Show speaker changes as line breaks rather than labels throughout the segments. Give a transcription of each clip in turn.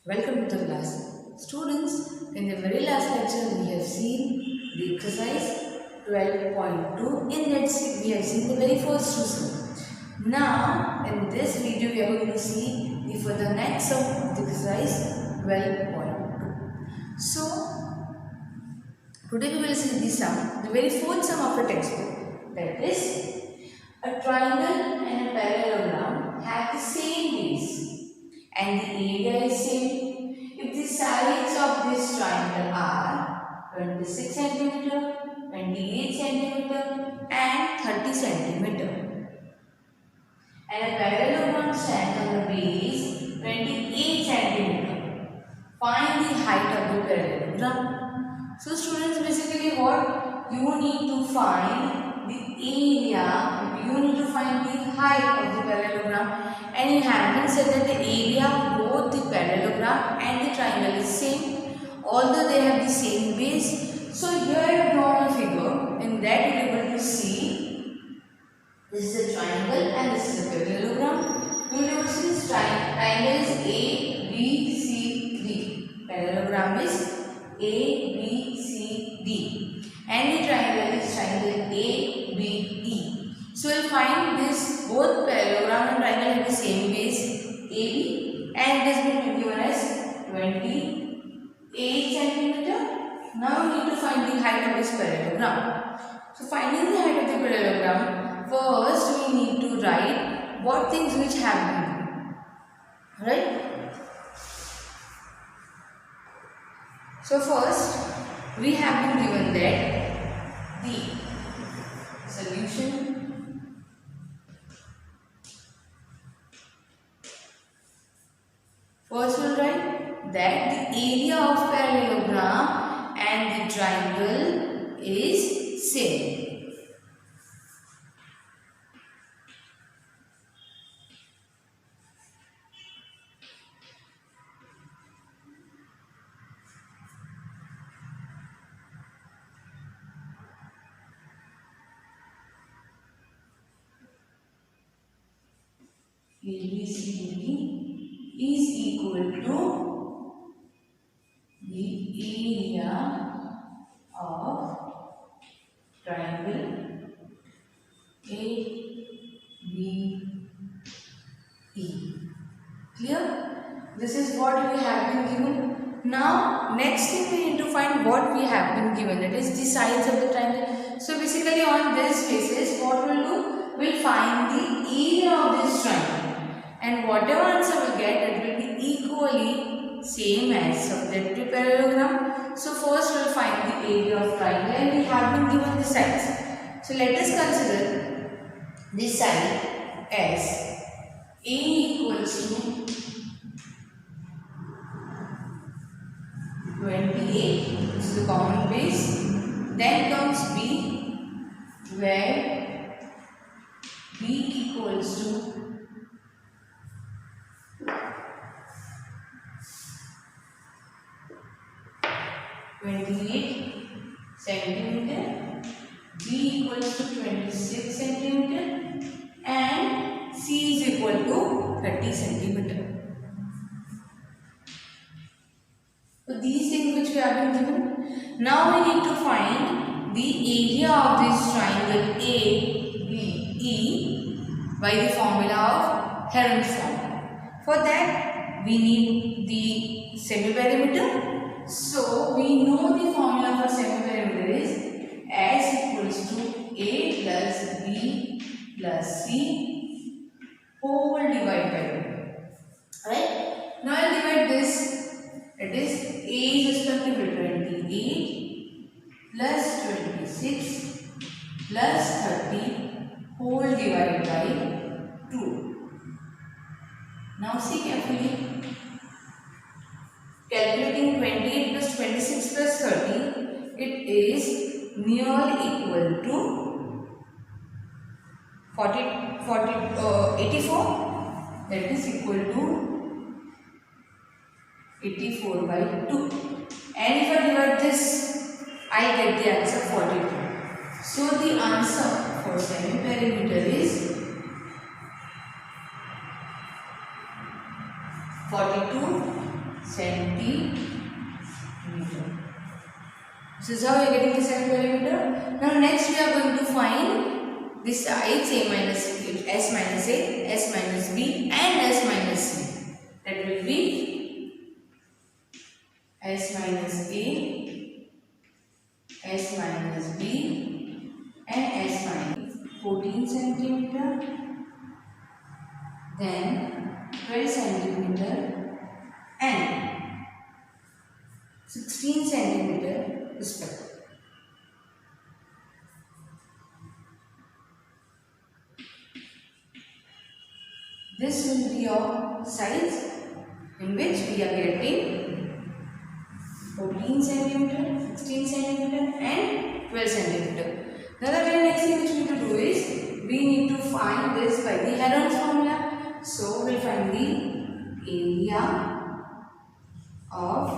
Welcome to the class. Students, in the very last lecture we have seen the exercise 12.2. In that we have seen the very first two sum. Now, in this video we are going to see the further next sum of the exercise 12.2. So, today we will see the sum, the very fourth sum of the textbook. That is, a triangle and a parallelogram have the same base and the area is same if the sides of this triangle are 26 centimeter, 28 centimeter and 30 centimeter. And a parallelogram stands on the base 28 centimeter. Find the height of the parallelogram. So students, basically what you need to find the area, you need to find the height of the parallelogram, and it has been said that the area of both the parallelogram and the triangle is same, although they have the same base. So here I have drawn a figure. In that you are able to see this is a triangle and this is a parallelogram. You will able to see this triangle is A, B, C, D. Parallelogram is A, B, C, D. And the triangle is triangle A, B, E. So we will find this both parallelogram and triangle have the same base AB, and it has been given as 28 centimeter. Now we need to find the height of this parallelogram. So finding the height of the parallelogram, first we need to write what things which have been given. Right? So first we have been given that the solution first we will write that the area of parallelogram and the triangle is same. ABCD is equal to the area of triangle ABE. Clear? This is what we have been given. Now, next thing we need to find what we have been given, that is the sides of the triangle. So, basically on this basis, what we'll do? We'll find the area of this triangle. And whatever answer we get, it will be equally same as subject to parallelogram. So first we will find the area of triangle and we have been given the sides. So let us consider this side as A equals to 28, this is the common base. Then comes B, where B equals to 28 centimeter, B equals to 26 centimeter, and C is equal to 30 centimeter. So these things which we have been given. Now we need to find the area of this triangle ABE by the formula of Heron's formula. For that we need the semiperimeter. So we know the formula for semiperimeter is S equals to A plus B plus C whole divided by 2. Right? Now I will divide this. It is A is equal to 28 plus 26 plus 30 whole divided by 2. Now see carefully. Calculating 28 plus 26 plus 30, it is nearly equal to 84. That is equal to 84 by 2. And if I divide this, I get the answer 42. So the answer for semiperimeter is 42 centimeter. This is how we are getting the 7 perimeter. Now next we are going to find the sides a minus b, s minus a, s minus b and s minus c. That will be s minus a, s minus b and s minus 14 centimeter, then 12 centimeter and 16 centimeter respectively. This will be your size in which we are getting 14 centimeter, 16 centimeter and 12 centimeter. Now the very next thing which we need to do is we need to find this by the Heron's formula. So we will find the area of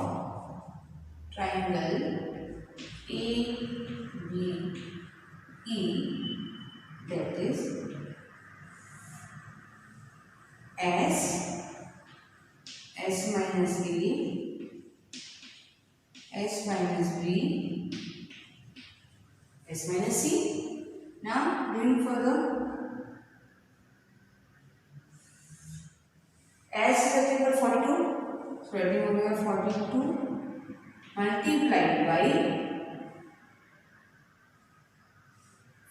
triangle ABE, that is S minus A, S minus B, S minus C. Now going further, S is nothing but 42, so let me over 42 multiplied by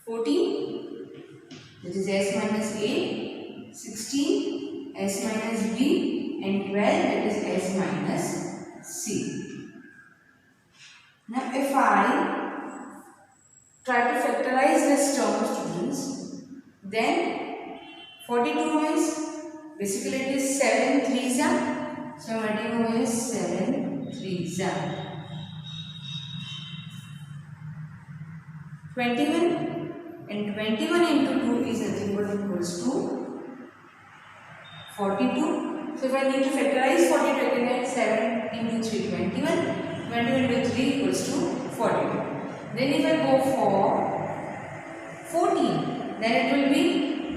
14, that is S minus A, 16, S minus B and 12, that is S minus C. Now if I try to factorize this term, students, then 42 means basically it is 7 3s are, so multiple is 7 3s are 21, and 21 into 2 is nothing but equals to 42. So if I need to factorize 42, I can get 7 into 3 21, 21 into 3 equals to 42. Then if I go for 14, then it will be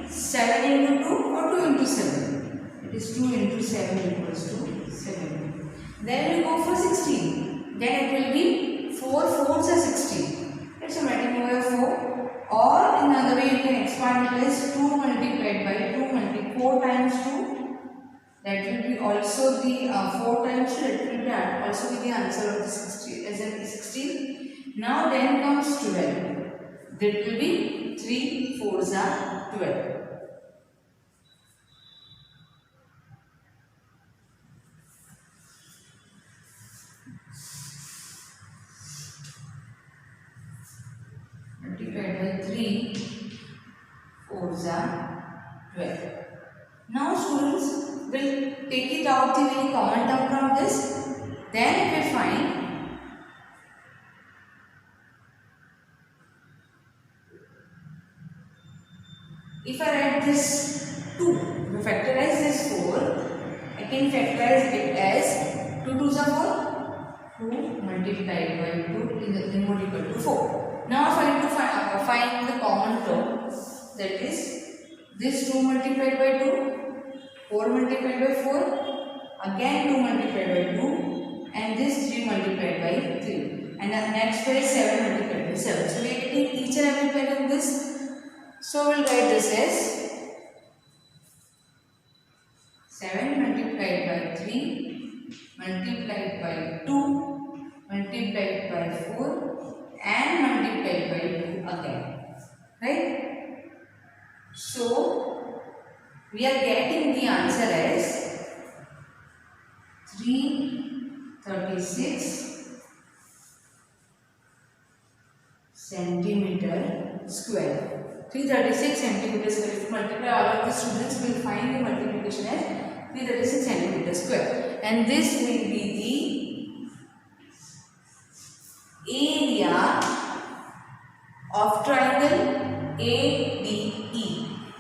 7 into 2 or 2 into 7. It is 2 into 7 equals to 7. Then we go for 16. Then it will be 4 4s are 16. It's a multiplier 4. Or in another way you can expand it as 2 multiplied by 2 multiplied 4 times 2. That will be also the 4 times 2. That will be also be the answer of the 16 as in 16. Now then comes 12. That will be 3 4s are 12. Multiplied by 3 4s are 12. Now students will take it out the very common term from this. Then we will find if I write this 2, if I factorize this 4, I can factorize it as 2 2s are 4. 2 multiplied by 2 is more equal to 4. Now if I need to find the common term, that is this 2 multiplied by 2, 4 multiplied by 4, again 2 multiplied by 2 and this 3 multiplied by 3 and the next one is 7 multiplied by 7. So we are getting each and every pair of this. So we will write this as 7 multiplied by 3 multiplied by 2 multiplied by 4 and multiplied by 2 again, right? So we are getting the answer as 336 centimeter square. 336 centimeter square. If you multiply all of the students, will find the multiplication as 336 centimeter square, and this will be the area of triangle ADE.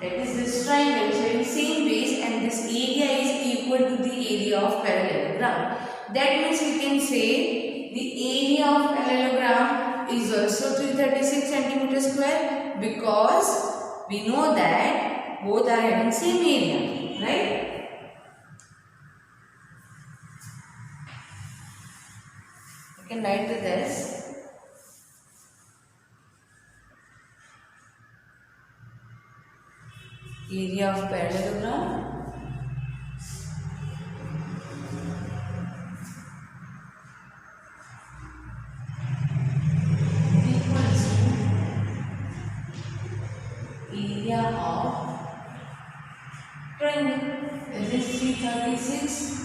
That is this triangle showing same base, and this area is equal to the area of parallelogram. That means we can say the area of parallelogram is also 336 centimeter square, because we know that both are having same area, right? You can write with this. Area of parallelogram equals to area of triangle. This is 336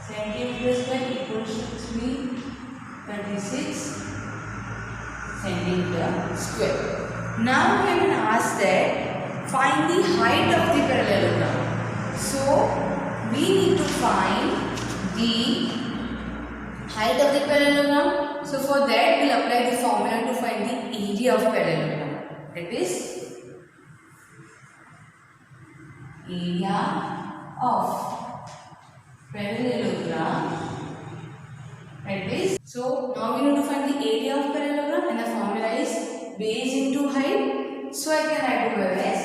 centimeters square equals to 336 centimeter square. Now we have been asked that find the height of the parallelogram. So we need to find the height of the parallelogram. So for that we will apply the formula to find the area of parallelogram. That is area of parallelogram. That is, so now we need to find the area of parallelogram and the formula is base into height. So I can write over as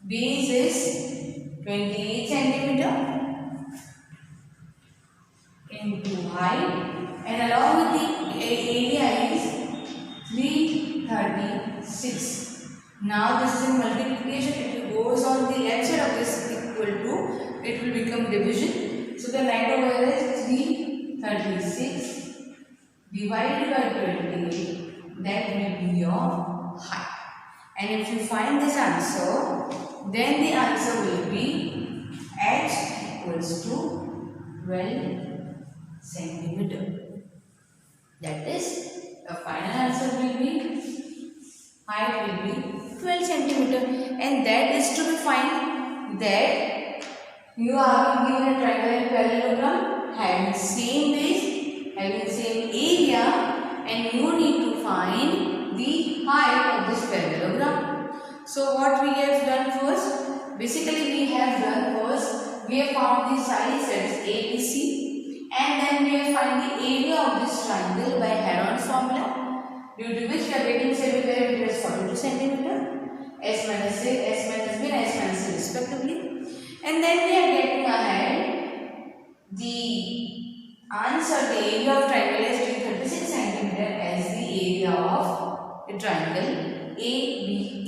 base is 28 centimeter into height, and along with the area is 336. Now this is in multiplication. If it goes on the left side of this equal to, it will become division. So the write over as 336 divided by 28. That will be your height. And if you find this answer, then the answer will be h equals to 12 centimeter. That is, the final answer will be height will be 12 centimeter, and that is to be find that you are given a triangle and parallelogram having same base, having same area, and you need to find the height of this parallelogram. So what we have done first, basically we have done first, we have found the sides, that is ABC, and then we have found the area of this triangle by Heron's formula, due to which we are getting 7 parameters 42 centimeter, S minus A, S minus B, and S minus C respectively. And then we are getting ahead the answer, the area of triangle is 336 centimeter as the area of a triangle ABE.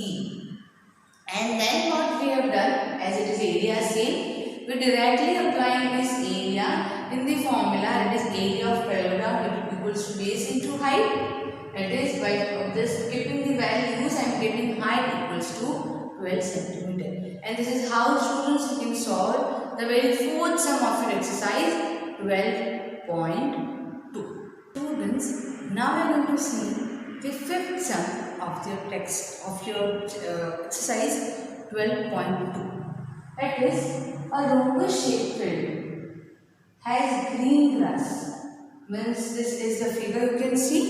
And then what we have done, as it is area same, we directly applying this area in the formula, that is area of parallelogram equals to base into height. That is, by just keeping the values I am getting height equals to 12 centimeter. And this is how students you can solve the very fourth sum of your exercise 12.2. Students, now we are going to see the fifth sum of your text of your exercise 12.2. That is, a rhombus shaped field has green grass. Means this is the figure you can see,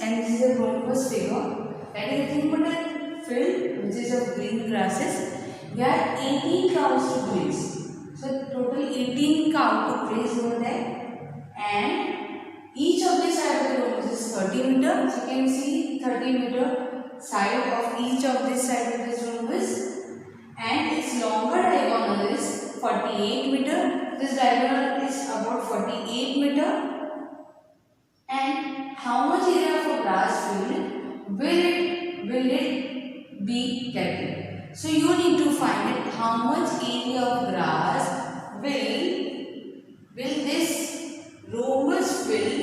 and this is a rhombus figure. That is a three-meter field which is of green grasses. There are 18 cows to graze. So total 18 cows to graze over there, and each of the side of the rhombus is 30 meters. So you can see 30 meter side of each of this side of this rhombus, and its longer diagonal is 48 meter. This diagonal is about 48 meter. And how much area of a grass field will it be getting? So you need to find it, how much area of grass will this rhombus field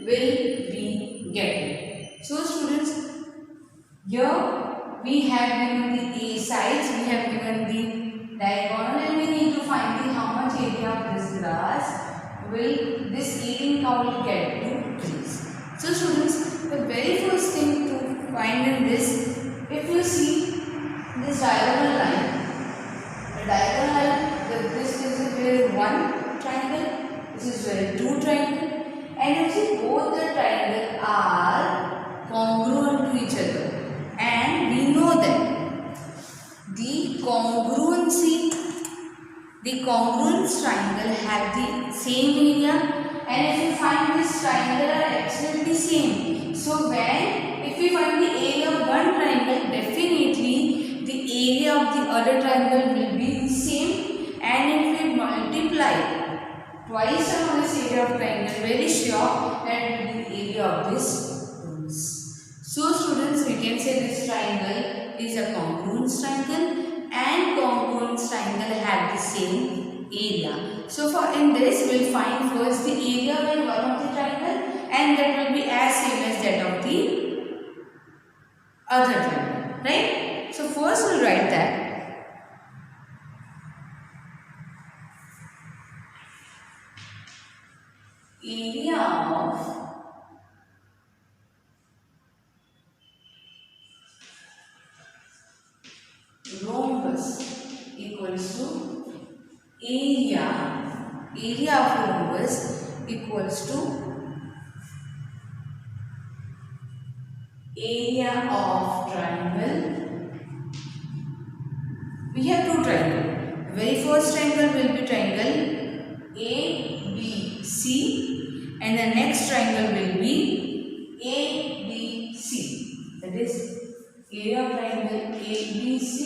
will be getting. So students, here we have given the A sides, we have given the diagonal, and we need to find the how much area of this grass will this 18 cow will get to graze. So students, the very first thing to find in this, if you see this diagonal line, the diagonal line, this is where one triangle, this is where two triangle, and you see both the triangle are congruent to each other, and we know that the congruent triangle have the same area, and if you find this triangle are absolutely same, so if we find the area of one triangle, definitely the area of the other triangle will be same, and if we multiply twice of this area of triangle, very sure that it will be the area of this rhombus. So students, we can say this triangle is a congruent triangle, and congruent triangle have the same area. So for in this, we will find first the area by one of the triangle, and that will be as same as that of the other triangle, right? So first we will write that area of rhombus equals to area of rhombus equals to area of triangle. We have two triangles. Very first triangle will be triangle ABC, and the next triangle will be ABC. That is area of triangle ABC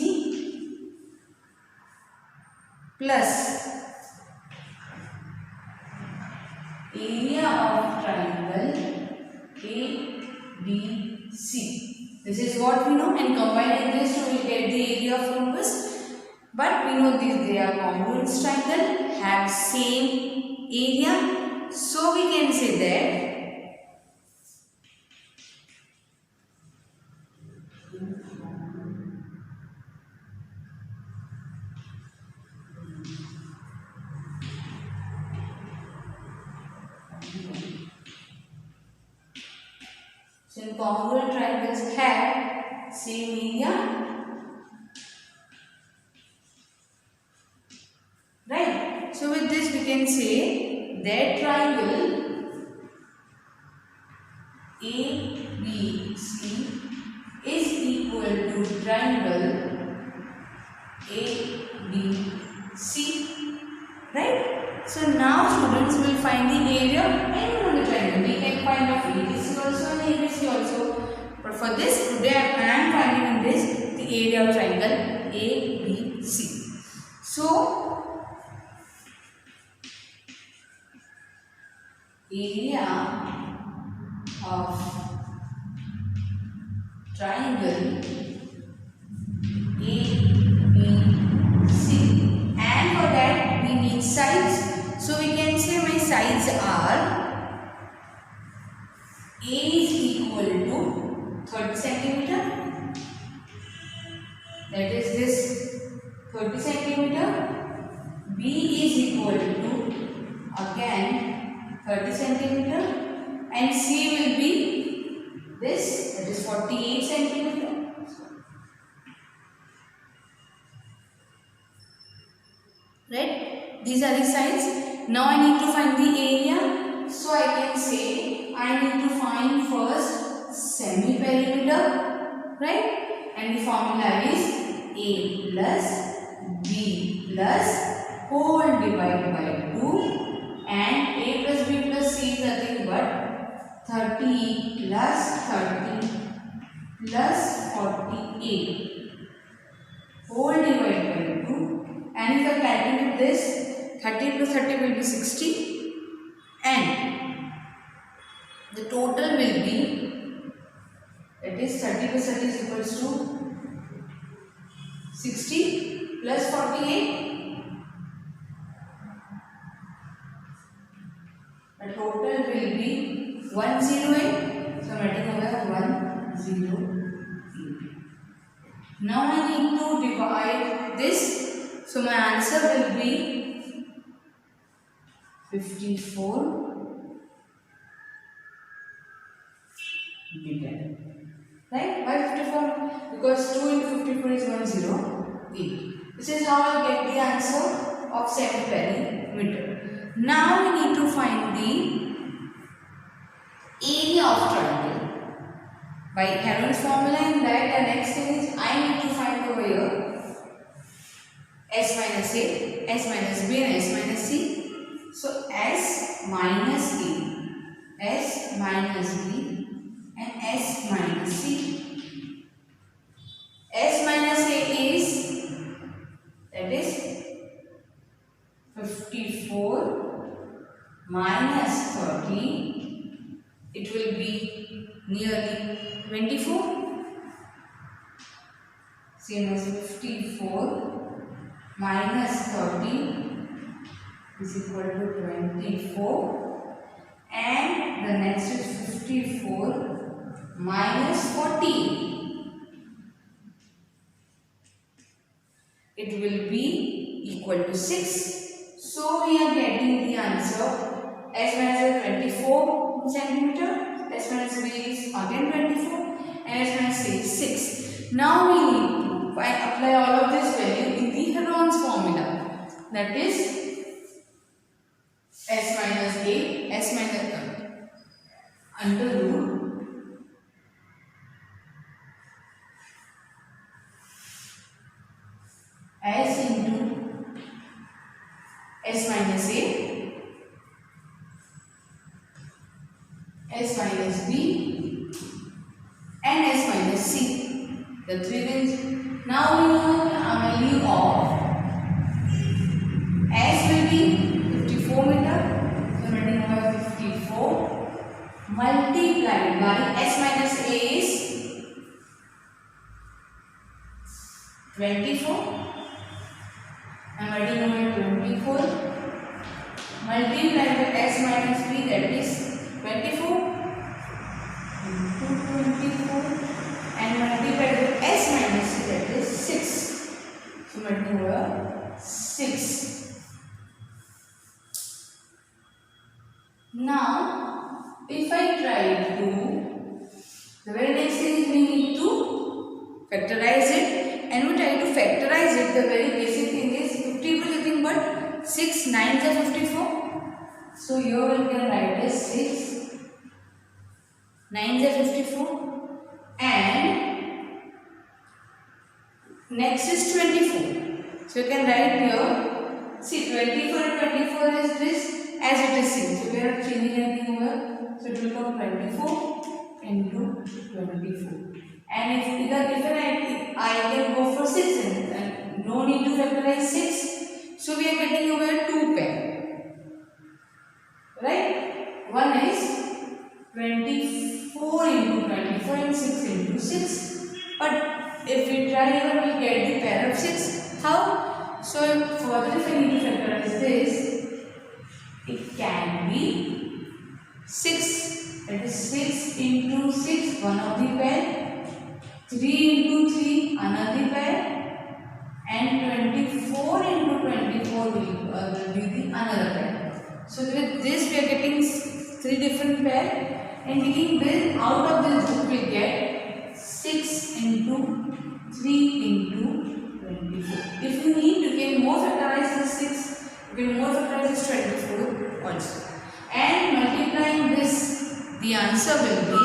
plus area of triangle ABC. This is what we know, and combining this we will get the area of rhombus. But we know these they are congruent triangle, have same area, so we can say that so congruent triangles have same area. Right. So with this we can say that triangle ABC is equal to triangle ABC. Right. So now students will find the area and the triangle. We can find of ABC also and ABC also. But for this today I am finding in this the area of triangle ABC. So area of triangle ABC, and for that we need sides. So we can say my sides are A is equal to 30 centimeter. That is this 30 centimeter. B is equal to again 30 centimeter, and C will be this, that is 48 centimeter. Right? These are the sides. Now I need to find the area. So I can say I need to find first semi-perimeter. Right? And the formula is A plus B plus whole divided by 2. And A plus B plus C is nothing but 30 plus 30 plus 48 whole divided by 2. And if I calculate this, 30 plus 30 will be 60, and the total will be, that is 30 plus 30 is equals to 60 plus 48. The total will be 108. So I am writing over 108. Now I need to divide this. So my answer will be 54 meter. Right? Why 54? Because 2 into 54 is 108. This is how I get the answer of semi-perimeter. Now we need to find the area of triangle. By Heron's formula, in that the next thing is I need to find over here S minus A, S minus B and S minus C. So S minus A, S minus B and S minus C. S minus A is, that is 54 minus 30, it will be nearly 24. Same as 54 minus 30 is equal to 24, and the next is 54 minus 40. It will be equal to 6. So we are getting the answer. S minus 24 centimeter, S minus B is again 24, and S minus A is 6. Now we need to apply all of this value in the Heron's formula. That is S minus A, S minus under root S into S minus A, S minus B, and S minus C. The three things. Now we know the value of S will be 54 meter. So writing over 54 multiplied by S minus A is 24. I am writing over 24 multiplied by S minus B, that is 24 into 24, and multiplied by S minus C, that is 6. So writing over 6. Now if I try to, the very next thing is we need to factorize it, and we try to factorize it. The very basic thing is 50 is nothing but 6 9s are 54. So here we can write as 6 9s are 54, and next is 24. So you can write here, see 24 and 24 is this as it is seen. So we are changing anything over. So it will become 24 into 24. And if I can go for 6, and no need to factorize 6. So we are getting over 2 pair. Right? One is 24 into 24 and 6 into 6. But if we try here, we get the pair of 6. How? So further if I need to factorize this, it can be 6. That is 6 into 6, one of the pair. 3 into 3, another pair, and 24 into 24 will be the another pair. So with this we are getting 3 different pair, and taking this out of this group we get 6 into 3 into 24. If you need, you can more factorize this 6, you can more factorize this 24 also. And multiplying this, the answer will be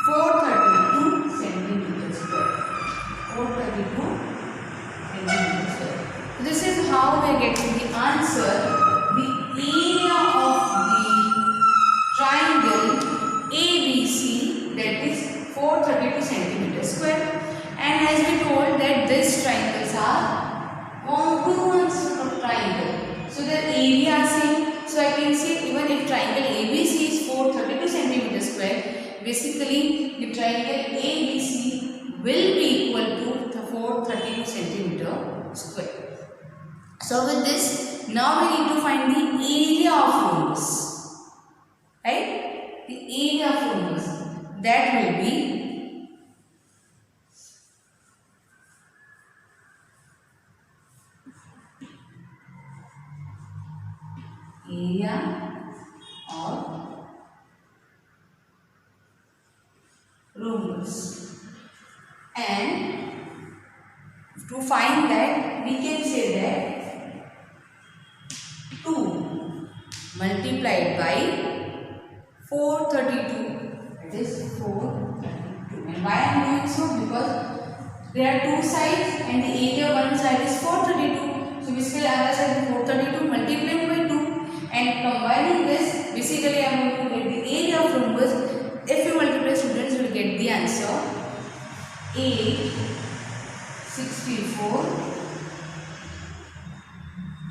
432 centimeters square. 432 centimeters square. So this is how we are getting the answer. The area of the triangle ABC, that is 432 centimeters square. And as we told that these triangles are congruence of triangle. So the area same. So I can say even if triangle ABC is 432 centimeters square, basically the triangle ABC will be equal to 432 centimeter square. So with this, now we need to find the area of rhombus. Right? The area of rhombus. That will be area of rhombus. And to find that, we can say that 2 multiplied by 432, that is 432. And why I am doing so? Because there are 2 sides and the area of one side is 432. So basically other side is 432 multiplied by 2, and combining this, basically I am going to get the area of rhombus. If you multiply, students will get the answer 864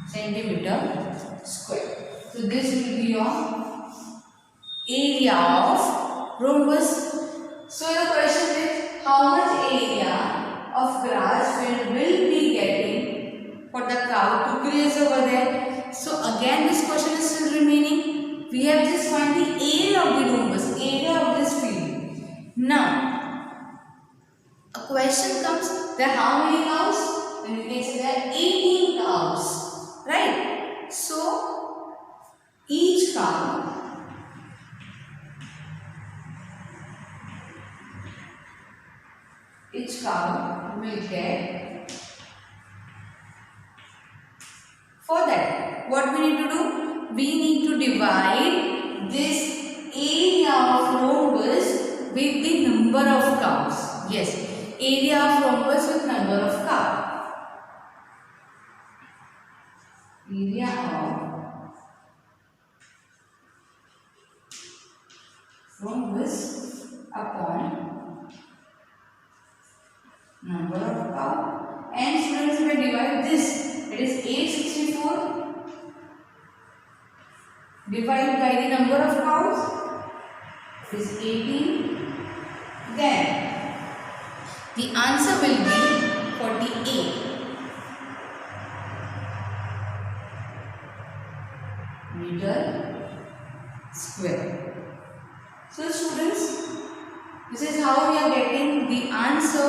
centimeter square. So So this will be your area of rhombus. So the question is, how much area of grass field will be getting for the cow to graze over there? So again this question is still remaining. We have just find the area of the rhombus, area of this field. Now a question comes, there are how many cows? Then we can say there are 18 cows, right? So each cow will get, for that what we need to do? We need to divide this area of rhombus with the number of cows. Yes, area of rhombus with number of cows. Area of rhombus upon number of cow. And students, if I divide this, it is 864 divided by the number of cows, it is 18. Then the answer will be 48 meter square. So students, this is how we are getting the answer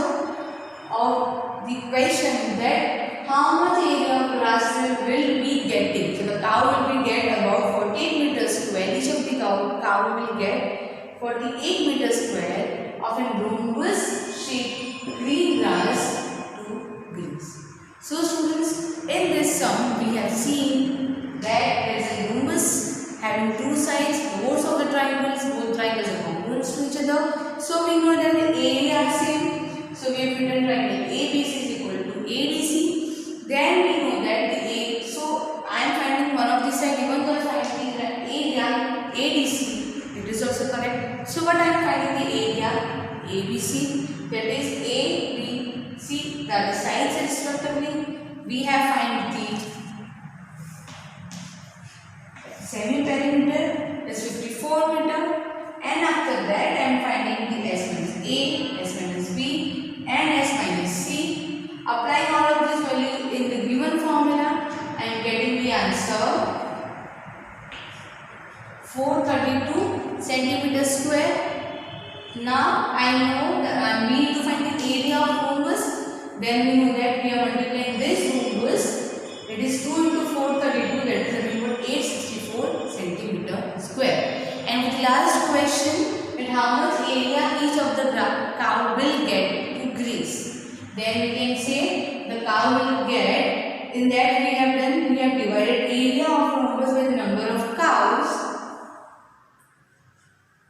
of the question that how much area of grass field will be getting. So the cow will be get about 48 meters square. Each of the cow will get 48 meters square of a rhombus shaped green grass to graze. So students, in this sum we have seen that there is a rhombus having two sides, both of the triangles, both triangles are congruent to each other. So we know that the area are same. So we have written triangle ABC is equal to ADC. Then we know that the A. So I am finding one of the side, even though I am finding the area ADC, it is also correct. So what I am finding the area ABC, that is ABC, that is sides respectively. We have find the semi-perimeter is 54 meter, and after that I am finding the S minus A, S minus B and S minus C. Applying all of this value in the given formula, I am getting the answer 432 centimeter square. Now I know that we need to find the area of rhombus. Then we know that we are multiplying this rhombus. It is 2 into 432, that is 864 centimeter square. And with the last question, that how much area each of the cow will get to graze. Then we can say the cow will get, in that we have divided area of rhombus with number of cows.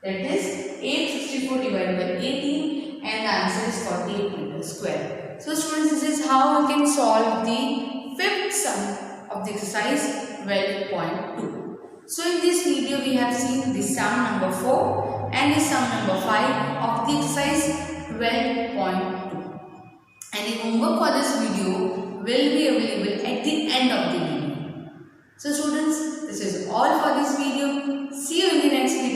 That is 864 divided by 18, and the answer is 48 meters square. So students, this is how we can solve the fifth sum of the exercise 12.2. So in this video we have seen the sum number 4 and the sum number 5 of the exercise 12.2. And the homework for this video will be available at the end of the video. So students, this is all for this video. See you in the next video.